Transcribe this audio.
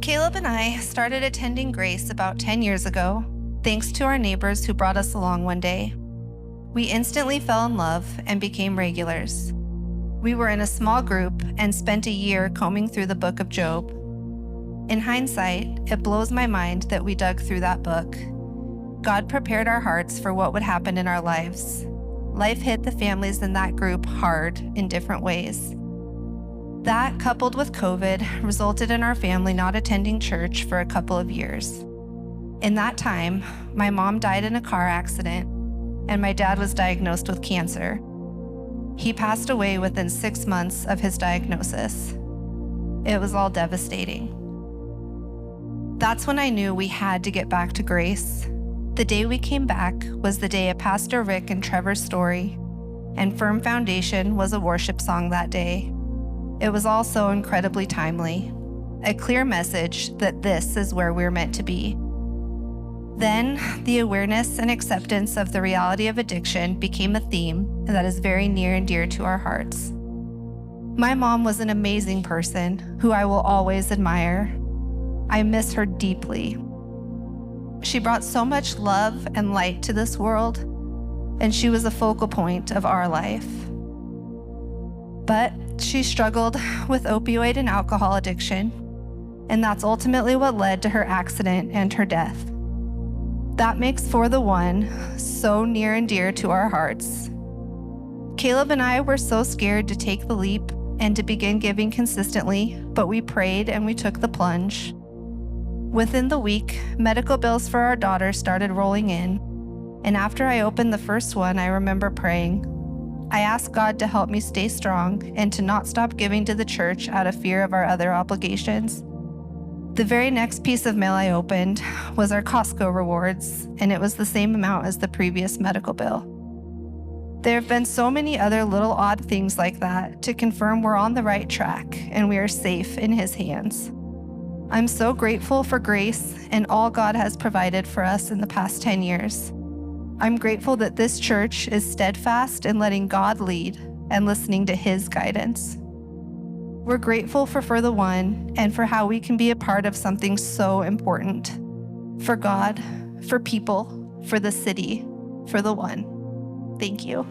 Caleb and I started attending Grace about 10 years ago, thanks to our neighbors who brought us along one day. We instantly fell in love and became regulars. We were in a small group and spent a year combing through the book of Job. In hindsight, it blows my mind that we dug through that book. God prepared our hearts for what would happen in our lives. Life hit the families in that group hard in different ways. That, coupled with COVID, resulted in our family not attending church for a couple of years. In that time, my mom died in a car accident, and my dad was diagnosed with cancer. He passed away within 6 months of his diagnosis. It was all devastating. That's when I knew we had to get back to Grace. The day we came back was the day of Pastor Rick and Trevor's story, and Firm Foundation was a worship song that day. It was also incredibly timely, a clear message that this is where we're meant to be. Then, the awareness and acceptance of the reality of addiction became a theme that is very near and dear to our hearts. My mom was an amazing person who I will always admire. I miss her deeply. She brought so much love and light to this world, and she was a focal point of our life. But she struggled with opioid and alcohol addiction, and that's ultimately what led to her accident and her death. That makes For the One so near and dear to our hearts. Caleb and I were so scared to take the leap and to begin giving consistently, but we prayed and we took the plunge. Within the week, medical bills for our daughter started rolling in, and after I opened the first one, I remember praying. I asked God to help me stay strong and to not stop giving to the church out of fear of our other obligations. The very next piece of mail I opened was our Costco rewards, and it was the same amount as the previous medical bill. There have been so many other little odd things like that to confirm we're on the right track and we are safe in His hands. I'm so grateful for Grace and all God has provided for us in the past 10 years. I'm grateful that this church is steadfast in letting God lead and listening to His guidance. We're grateful for the One and for how we can be a part of something so important. For God, for people, for the city, for the One. Thank you.